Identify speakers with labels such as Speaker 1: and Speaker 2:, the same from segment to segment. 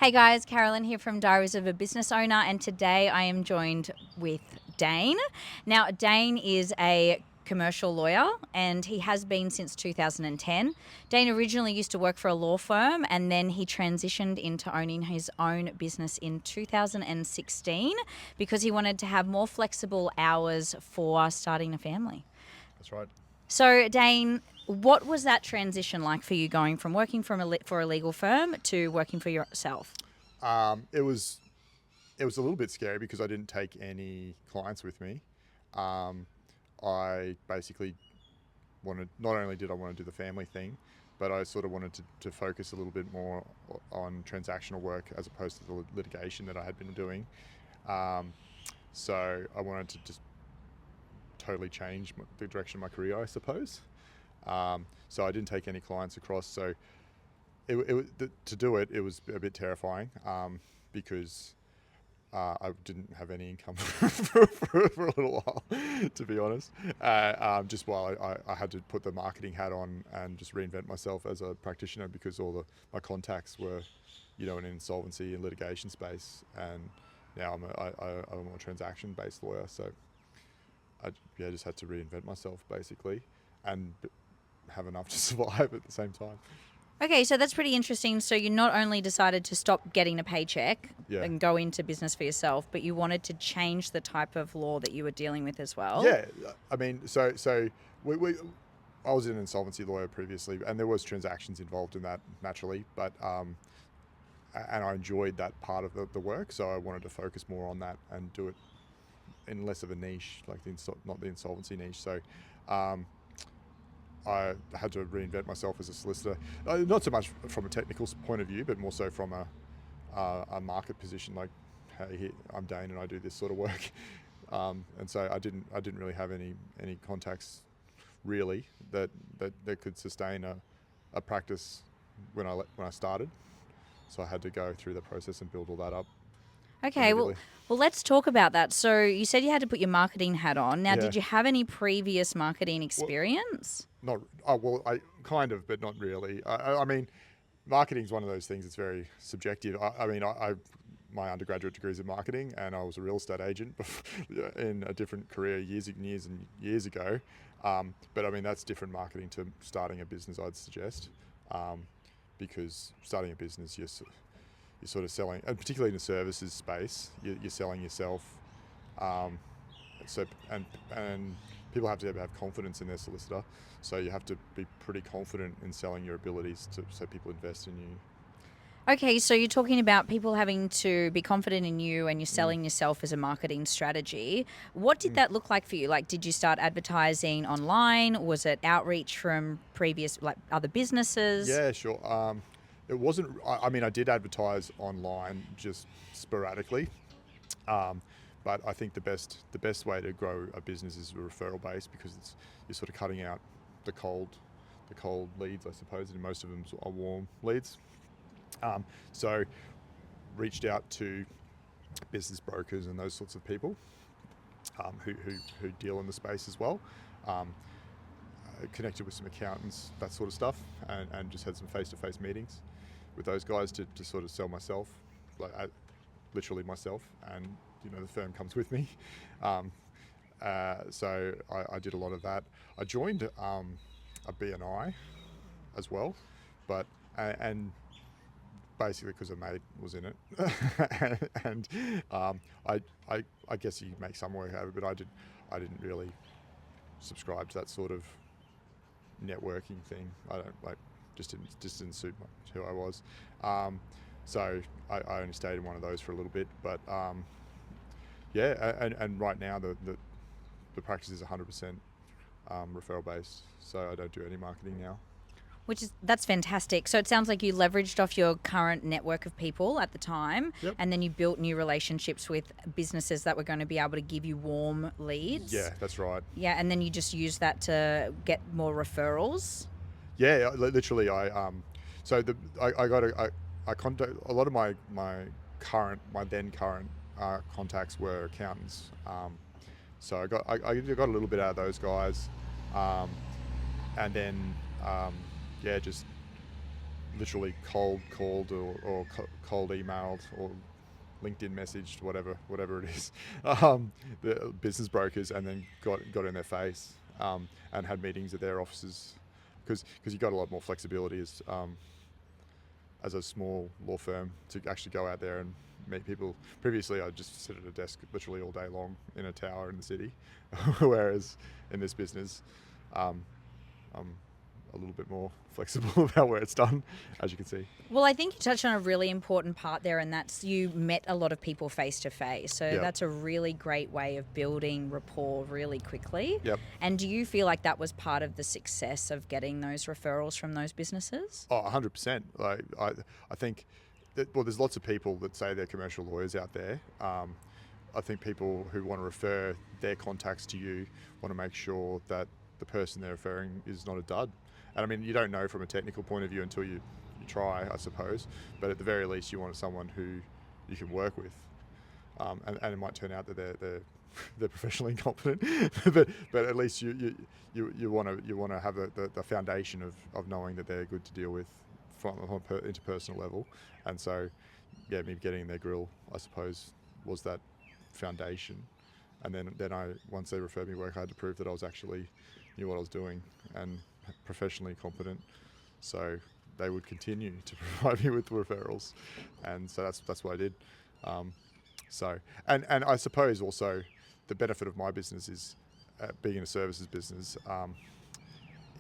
Speaker 1: Hey guys, Carolyn here from Diaries of a Business Owner, and today I am joined with Dane. Now, Dane is a commercial lawyer and he has been since 2010. Dane originally used to work for a law firm and then he transitioned into owning his own business in 2016 because he wanted to have more flexible hours for starting a family.
Speaker 2: That's right.
Speaker 1: So, Dane, what was that transition like for you going from working for a legal firm to working for yourself?
Speaker 2: It was a little bit scary because I didn't take any clients with me. Um, I basically wanted, not only did I want to do the family thing, but I sort of wanted to focus a little bit more on transactional work as opposed to the litigation that I had been doing. Um, so I wanted to just totally change the direction of my career, I suppose. So I didn't take any clients across. So to do it, it was a bit terrifying because I didn't have any income for a little while, to be honest. Just while I had to put the marketing hat on and just reinvent myself as a practitioner because my contacts were, in insolvency and litigation space, and now I'm a more transaction-based lawyer. So I just had to reinvent myself basically, and have enough to survive at the same time.
Speaker 1: Okay, so that's pretty interesting. So you not only decided to stop getting a paycheck
Speaker 2: Yeah.
Speaker 1: and go into business for yourself, but you wanted to change the type of law that you were dealing with as well.
Speaker 2: Yeah, I mean, so I was an insolvency lawyer previously, and there was transactions involved in that naturally, but and I enjoyed that part of the work, so I wanted to focus more on that and do it in less of a niche, like not the insolvency niche. So I had to reinvent myself as a solicitor, not so much from a technical point of view, but more so from a market position. Like, hey, I'm Dane and I do this sort of work, and so I didn't really have any contacts really that could sustain a practice when I started. So I had to go through the process and build all that up.
Speaker 1: Okay, well, let's talk about that. So you said you had to put your marketing hat on. Now,
Speaker 2: Yeah.
Speaker 1: did you have any previous marketing
Speaker 2: Well,
Speaker 1: experience?
Speaker 2: not I kind of, but not really. I mean, marketing is one of those things that's very subjective. I mean, my undergraduate degree is in marketing, and I was a real estate agent in a different career years and years ago. But I mean, that's different marketing to starting a business, I'd suggest, because starting a business, you're sort of selling, and particularly in the services space, you're selling yourself. So and people have to have confidence in their solicitor, so you have to be pretty confident in selling your abilities so people invest in you.
Speaker 1: Okay, so you're talking about people having to be confident in you and you're selling yourself as a marketing strategy. What did that look like for you? Like, did you start advertising online? Was it outreach from previous, like other businesses?
Speaker 2: Yeah, sure. It wasn't. I mean, I did advertise online just sporadically, but I think the best way to grow a business is referral based because you're sort of cutting out the cold leads, I suppose, and most of them are warm leads. So reached out to business brokers and those sorts of people who deal in the space as well. Connected with some accountants, that sort of stuff, and just had some face-to-face meetings with those guys to sort of sell myself, literally myself, and the firm comes with me. So I did a lot of that. I joined a BNI as well, but and basically because a mate was in it, and I guess you make some work out of it, but I didn't really subscribe to that sort of networking thing. I don't just didn't suit who I was. So I only stayed in one of those for a little bit, but yeah, and right now the practice is 100% referral based, so I don't do any marketing now.
Speaker 1: That's fantastic. So it sounds like you leveraged off your current network of people at the time,
Speaker 2: Yep.
Speaker 1: and then you built new relationships with businesses that were going to be able to give you warm leads.
Speaker 2: Yeah, that's right.
Speaker 1: Yeah, and then you just use that to get more referrals.
Speaker 2: Yeah, literally, so I got I contact a lot of my then current contacts were accountants. So I got a little bit out of those guys, and then yeah, just literally cold called or cold emailed or LinkedIn messaged, whatever it is, the business brokers, and then got in their face, and had meetings at their offices, because you got a lot more flexibility as a small law firm to actually go out there and meet people. Previously, I'd just sit at a desk literally all day long in a tower in the city, whereas in this business, um, I'm a little bit more flexible about where it's done, as you can see.
Speaker 1: Well, I think you touched on a really important part there, and that's you met a lot of people face to face. So
Speaker 2: Yep.
Speaker 1: that's a really great way of building rapport really quickly.
Speaker 2: Yep.
Speaker 1: And do you feel like that was part of the success of getting those referrals from those businesses?
Speaker 2: Oh, 100%. Like I think that, well, there's lots of people that say they're commercial lawyers out there. I think people who want to refer their contacts to you want to make sure that the person they're referring is not a dud. And I mean, you don't know from a technical point of view until you try, I suppose. But at the very least, you want someone who you can work with. And it might turn out that they're professionally incompetent, but at least you want to have the foundation of knowing that they're good to deal with from an interpersonal level. And so, yeah, me getting in their grill, I suppose, was that foundation. And then once they referred me work, I had to prove that I was actually knew what I was doing and professionally competent. So they would continue to provide me with referrals, and so that's what I did. So and I suppose also the benefit of my business is being in a services business,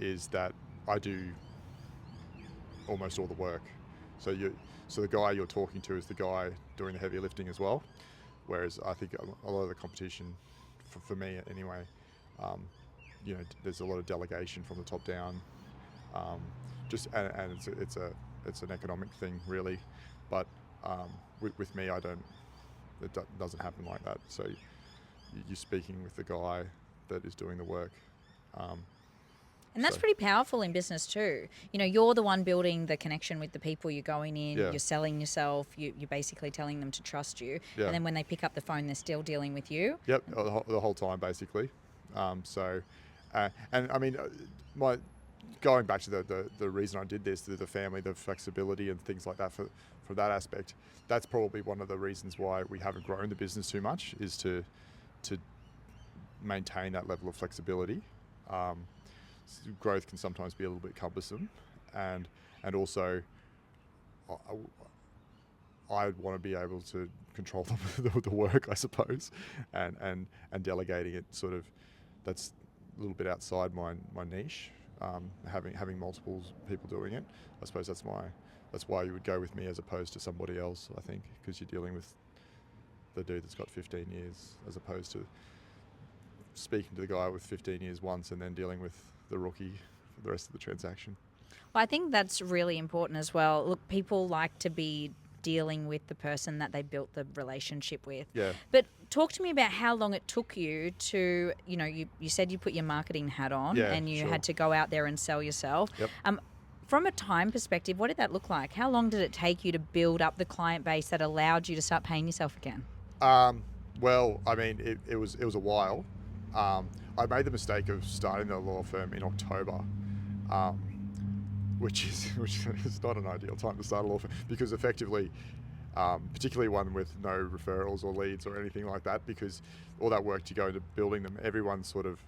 Speaker 2: is that I do almost all the work. So the guy you're talking to is the guy doing the heavy lifting as well. Whereas I think a lot of the competition, for me anyway, there's a lot of delegation from the top down. And it's an economic thing really, but with me, it doesn't happen like that. So you're speaking with the guy that is doing the work.
Speaker 1: And that's pretty powerful in business too. You're the one building the connection with the people. You're going in,
Speaker 2: Yeah.
Speaker 1: you're selling yourself, you're basically telling them to trust you.
Speaker 2: Yeah.
Speaker 1: And then when they pick up the phone, they're still dealing with you.
Speaker 2: Yep, the whole time basically. And I mean, going back to the reason I did this, the family, the flexibility and things like that, for that aspect, that's probably one of the reasons why we haven't grown the business too much, is to maintain that level of flexibility. Growth can sometimes be a little bit cumbersome, and also I want to be able to control the work, I suppose, and delegating it sort of, that's a little bit outside my niche. Having multiple people doing it, I suppose that's why you would go with me as opposed to somebody else, I think, because you're dealing with the dude that's got 15 years as opposed to speaking to the guy with 15 years once and then dealing with the rookie for the rest of the transaction.
Speaker 1: Well, I think that's really important as well. Look, people like to be dealing with the person that they built the relationship with.
Speaker 2: Yeah.
Speaker 1: But talk to me about how long it took you to, you said you put your marketing hat on,
Speaker 2: Yeah,
Speaker 1: and you
Speaker 2: sure.
Speaker 1: had to go out there and sell yourself.
Speaker 2: Yep.
Speaker 1: From a time perspective, what did that look like? How long did it take you to build up the client base that allowed you to start paying yourself again?
Speaker 2: Well, I mean, it was a while. I made the mistake of starting the law firm in October, which is not an ideal time to start a law firm, because effectively, particularly one with no referrals or leads or anything like that, because all that work to go into building them, everyone's sort of,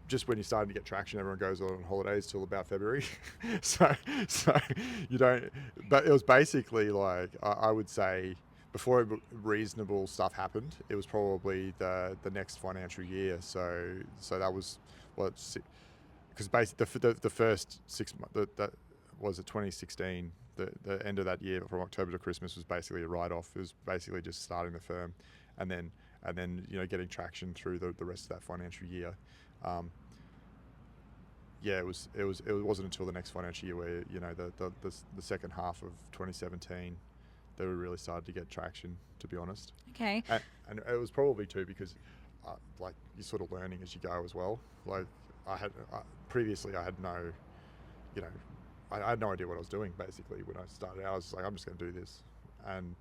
Speaker 2: just when you're starting to get traction, everyone goes on holidays till about February. so you don't, but it was basically like, I would say, before reasonable stuff happened, it was probably the next financial year. So that was because basically the first 6 months, that was at 2016. The end of that year, from October to Christmas, was basically a write-off. It was basically just starting the firm, and then getting traction through the rest of that financial year. It wasn't until the next financial year where the second half of 2017 that we really started to get traction, to be honest.
Speaker 1: Okay.
Speaker 2: And it was probably too because like you're sort of learning as you go as well. Like previously I had no, I had no idea what I was doing basically when I started out. I was like, I'm just going to do this, and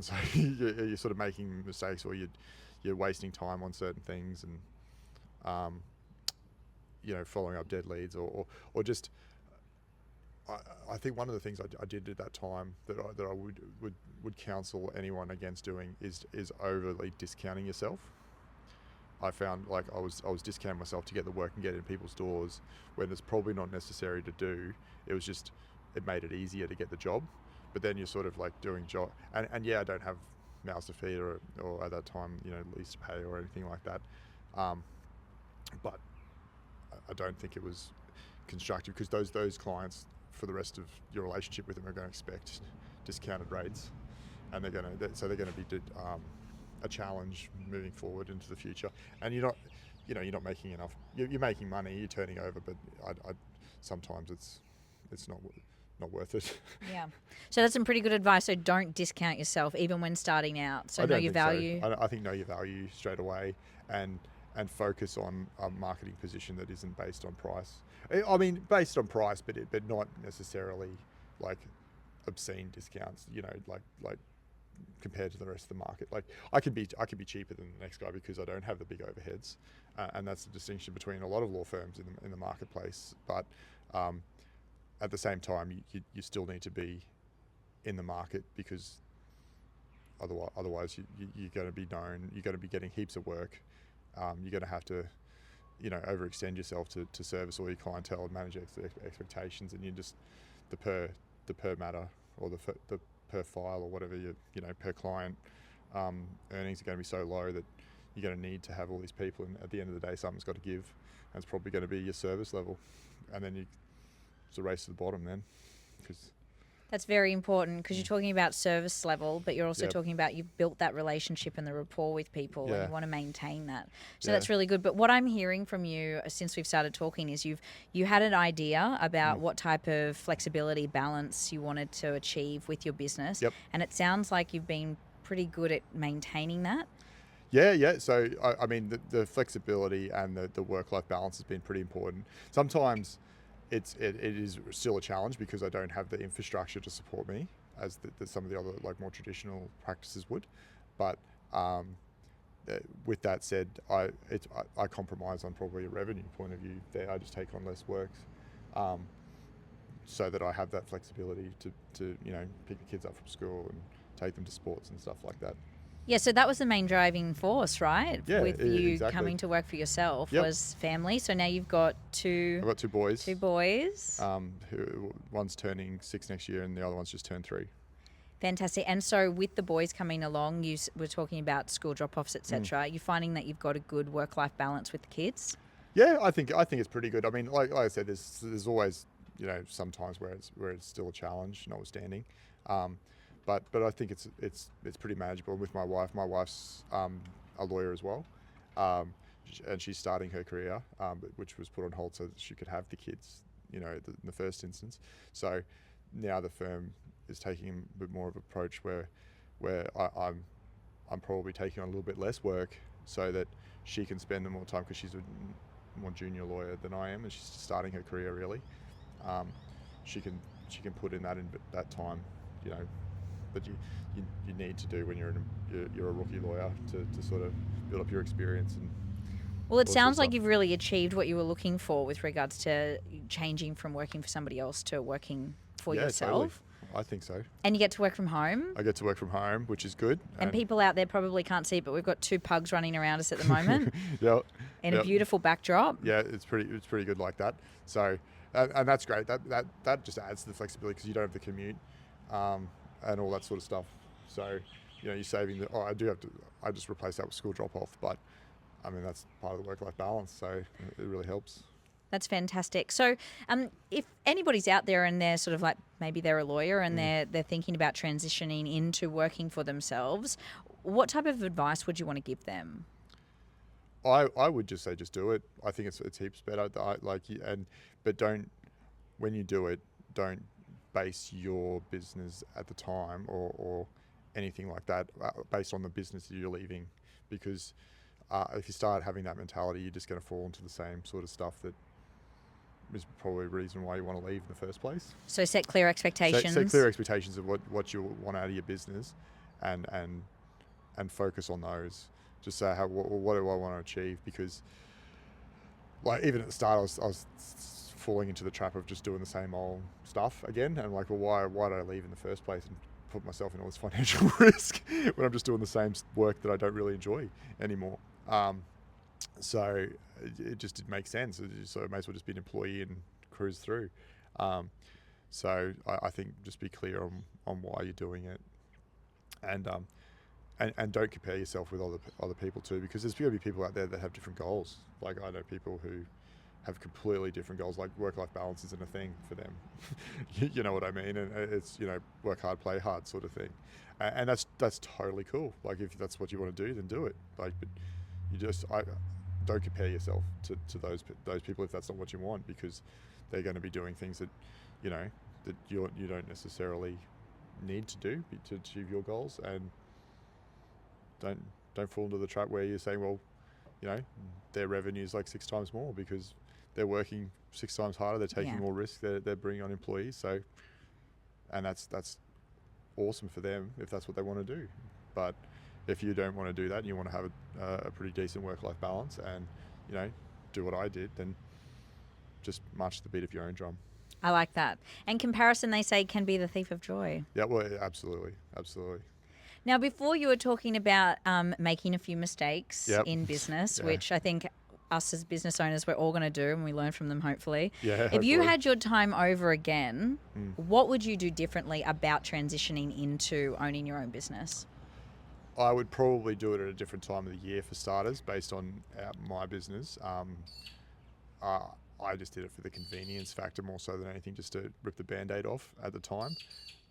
Speaker 2: so you're sort of making mistakes, or you're wasting time on certain things, and following up dead leads, or just I think one of the things I did at that time that I would counsel anyone against doing is overly discounting yourself. I found like I was discounting myself to get the work and get in people's doors when it's probably not necessary to do. It made it easier to get the job, but then you're sort of like doing job and yeah, I don't have mouths to feed or at that time, lease to pay or anything like that. But I don't think it was constructive because those clients for the rest of your relationship with them are going to expect discounted rates, and they're going to be a challenge moving forward into the future. And you're not making enough. You're making money, you're turning over, but I sometimes it's not worth it.
Speaker 1: Yeah. So that's some pretty good advice. So don't discount yourself even when starting out. So know your value.
Speaker 2: So. I think know your value straight away and focus on a marketing position that isn't based on price. I mean, based on price, but not necessarily like obscene discounts. Like compared to the rest of the market. Like I could be cheaper than the next guy because I don't have the big overheads, and that's the distinction between a lot of law firms in the marketplace. But at the same time, you still need to be in the market because otherwise you're going to be known. You're going to be getting heaps of work. You're going to have to, overextend yourself to service all your clientele and manage expectations, and you just the per matter or the per file or whatever per client earnings are going to be so low that you're going to need to have all these people, and at the end of the day something's got to give, and it's probably going to be your service level, and then it's a race to the bottom then, because
Speaker 1: that's very important because you're talking about service level, but you're also talking about you've built that relationship and the rapport with people, and you want to maintain that. So that's really good. But what I'm hearing from you since we've started talking is you had an idea about what type of flexibility balance you wanted to achieve with your business, and it sounds like you've been pretty good at maintaining that.
Speaker 2: Yeah. So I mean, the flexibility and the work-life balance has been pretty important. Sometimes it is still a challenge because I don't have the infrastructure to support me as some of the other like more traditional practices would. But with that said, I compromise on probably a revenue point of view there. I just take on less work, so that I have that flexibility to pick the kids up from school and take them to sports and stuff like that.
Speaker 1: Yeah, so that was the main driving force, right?
Speaker 2: Yeah,
Speaker 1: with you
Speaker 2: exactly.
Speaker 1: coming to work for yourself was family. So now you've got
Speaker 2: I've got two boys.
Speaker 1: Two boys.
Speaker 2: One's turning 6 next year and the other one's just turned 3.
Speaker 1: Fantastic. And so with the boys coming along, you were talking about school drop-offs, etc. Are you finding that you've got a good work-life balance with the kids?
Speaker 2: Yeah, I think it's pretty good. I mean, like I said, there's always sometimes where it's still a challenge, notwithstanding. But I think it's pretty manageable. With my wife's a lawyer as well, and she's starting her career, which was put on hold so that she could have the kids, in the first instance. So now the firm is taking a bit more of an approach where I'm probably taking on a little bit less work so that she can spend more time, because she's a more junior lawyer than I am, and she's starting her career really. She can put in that time, that you need to do when you're a rookie lawyer to sort of build up your experience. And
Speaker 1: well, it sounds like you've really achieved what you were looking for with regards to changing from working for somebody else to working for yourself.
Speaker 2: Totally. I think so.
Speaker 1: And you get to work from home.
Speaker 2: I get to work from home, which is good.
Speaker 1: And people out there probably can't see it, but we've got 2 pugs running around us at the moment. In a beautiful backdrop.
Speaker 2: Yeah, it's pretty good like that. So, and that's great. That just adds to the flexibility because you don't have to commute, and all that sort of stuff. So, you're saving I just replace that with school drop off, but I mean, that's part of the work-life balance. So it really helps.
Speaker 1: That's fantastic. So if anybody's out there and they're sort of like, maybe they're a lawyer and they're thinking about transitioning into working for themselves, what type of advice would you want to give them?
Speaker 2: I would just say, just do it. I think it's heaps better. But when you do it, don't base your business at the time or anything like that based on the business that you're leaving, because if you start having that mentality, you're just going to fall into the same sort of stuff that is probably the reason why you want to leave in the first place.
Speaker 1: So set clear expectations.
Speaker 2: Set clear expectations of what you want out of your business, and focus on those. Just say, what do I want to achieve? Because, like, even at the start, I was falling into the trap of just doing the same old stuff again. And like, well, why did I leave in the first place and put myself in all this financial risk when I'm just doing the same work that I don't really enjoy anymore? So it just didn't make sense. So I may as well just be an employee and cruise through. So I think just be clear on why you're doing it, and don't compare yourself with other people too, because there's going to be people out there that have different goals. Like, I know people who have completely different goals, like work-life balance isn't a thing for them. You know what I mean? And it's, work hard, play hard sort of thing. And that's totally cool. Like, if that's what you want to do, then do it. Like, but I don't compare yourself to those people if that's not what you want, because they're going to be doing things that, that you don't necessarily need to do to achieve your goals. And don't fall into the trap where you're saying, well, their revenue is like 6 times more because they're working 6 times harder, they're taking more risk, they're bringing on employees. So, and that's awesome for them if that's what they want to do. But if you don't want to do that and you want to have a pretty decent work-life balance and, do what I did, then just march to the beat of your own drum.
Speaker 1: I like that. And comparison, they say, can be the thief of joy.
Speaker 2: Yeah, well, absolutely.
Speaker 1: Now, before you were talking about making a few mistakes in business, which I think us as business owners, we're all going to do, and we learn from them, hopefully.
Speaker 2: Yeah,
Speaker 1: if you had your time over again, what would you do differently about transitioning into owning your own business?
Speaker 2: I would probably do it at a different time of the year for starters, based on my business. I just did it for the convenience factor more so than anything, just to rip the Band-Aid off at the time,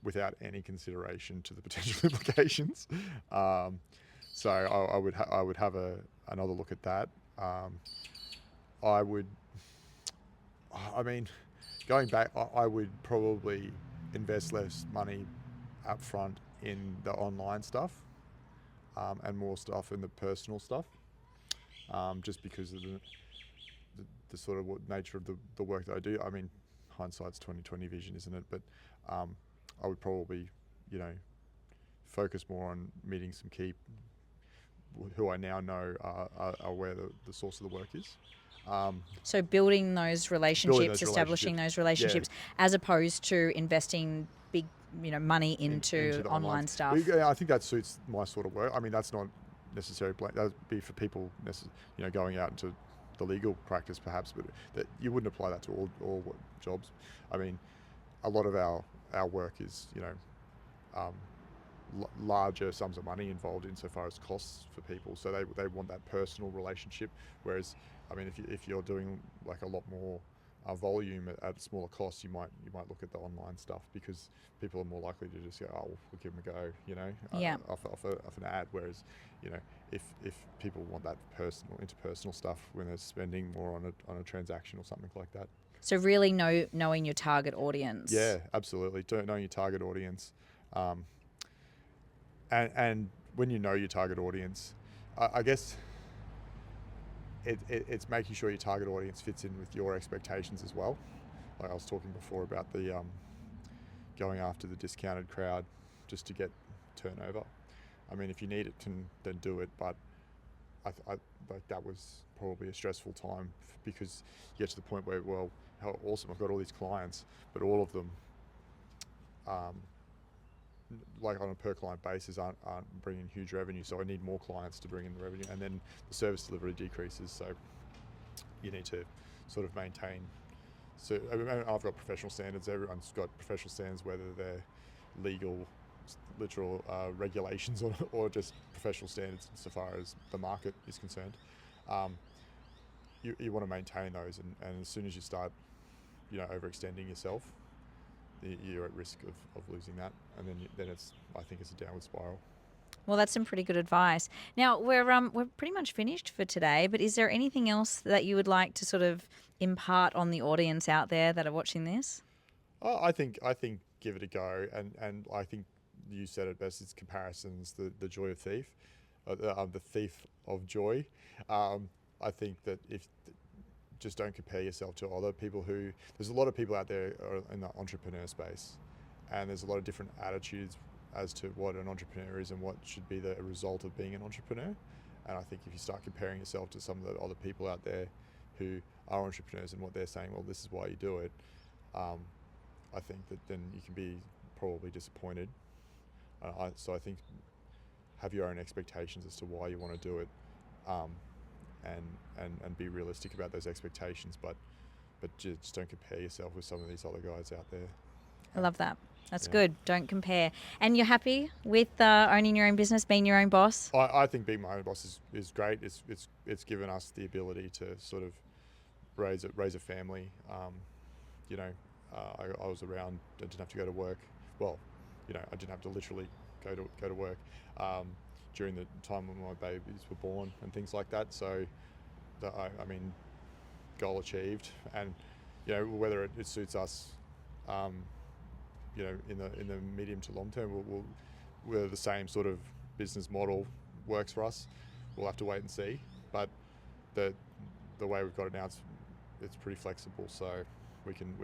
Speaker 2: without any consideration to the potential implications. So I would have another look at that. Going back, I would probably invest less money up front in the online stuff, and more stuff in the personal stuff, just because of the sort of nature of the work that I do. I mean, hindsight's 20/20 vision, isn't it? But I would probably, focus more on meeting some key who I now know are where the source of the work is.
Speaker 1: So building those relationships, establishing those relationships, as opposed to investing big, money into online stuff.
Speaker 2: Yeah, I think that suits my sort of work. I mean, that's not necessarily that would be for people, going out into the legal practice perhaps, but that you wouldn't apply that to all jobs. I mean, a lot of our work is, larger sums of money involved insofar as costs for people, so they want that personal relationship. Whereas, I mean, if you're doing like a lot more volume at smaller costs, you might look at the online stuff, because people are more likely to just go, oh, we'll give them a go, off an ad. Whereas, if people want that interpersonal stuff when they're spending more on a transaction or something like that.
Speaker 1: So really knowing your target audience.
Speaker 2: Yeah, absolutely. Knowing your target audience. And when you know your target audience, I guess it's making sure your target audience fits in with your expectations as well. Like I was talking before about the going after the discounted crowd just to get turnover. I mean, if you need it, then do it. But I like that was probably a stressful time, because you get to the point where, well, how awesome, I've got all these clients, but all of them, like on a per client basis, aren't bringing huge revenue. So I need more clients to bring in the revenue, and then the service delivery decreases. So you need to sort of maintain. So I mean, I've got professional standards. Everyone's got professional standards, whether they're legal, literal regulations, or just professional standards insofar as the market is concerned. You want to maintain those, and as soon as you start, overextending yourself, you're at risk of losing that, and then I think it's a downward spiral.
Speaker 1: Well, that's some pretty good advice. Now, we're pretty much finished for today, but is there anything else that you would like to sort of impart on the audience out there that are watching this?
Speaker 2: I think give it a go, and I think you said it best. It's comparisons, the joy of thief, the thief of joy. I think that just don't compare yourself to other people there's a lot of people out there in the entrepreneur space, and there's a lot of different attitudes as to what an entrepreneur is and what should be the result of being an entrepreneur. And I think if you start comparing yourself to some of the other people out there who are entrepreneurs and what they're saying, well, this is why you do it, I think that then you can be probably disappointed. So I think have your own expectations as to why you want to do it, and be realistic about those expectations, but just don't compare yourself with some of these other guys out there.
Speaker 1: I love that. That's
Speaker 2: Yeah.
Speaker 1: good. Don't compare. And you're happy with owning your own business, being your own boss?
Speaker 2: I think being my own boss is great. It's given us the ability to sort of raise a family. I was around. I didn't have to go to work. Well, I didn't have to literally go to work during the time when my babies were born and things like that. So, I mean, goal achieved. And whether it suits us, in the medium to long term, whether the same sort of business model works for us, we'll have to wait and see. But the way we've got it now, it's pretty flexible, so we can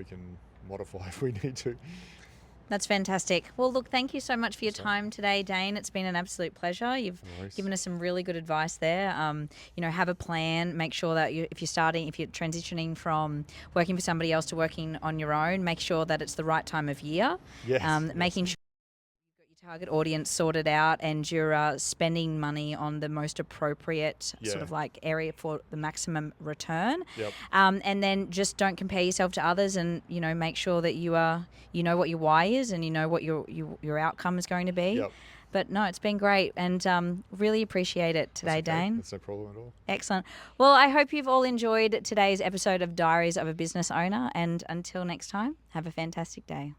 Speaker 2: modify if we need to.
Speaker 1: That's fantastic. Well, look, thank you so much for your time today, Dane. It's been an absolute pleasure. You've given us some really good advice there. Have a plan. Make sure that if you're transitioning from working for somebody else to working on your own, make sure that it's the right time of year.
Speaker 2: Yes.
Speaker 1: Making sure you've got your target audience sorted out and you're spending money on the most appropriate sort of like area for the maximum return.
Speaker 2: Yep.
Speaker 1: And then just don't compare yourself to others, and make sure that you know what your why is, and you know what your outcome is going to be.
Speaker 2: Yep.
Speaker 1: But no, it's been great, and really appreciate it today, Dane.
Speaker 2: That's no problem at all.
Speaker 1: Excellent. Well, I hope you've all enjoyed today's episode of Diaries of a Business Owner, and until next time, have a fantastic day.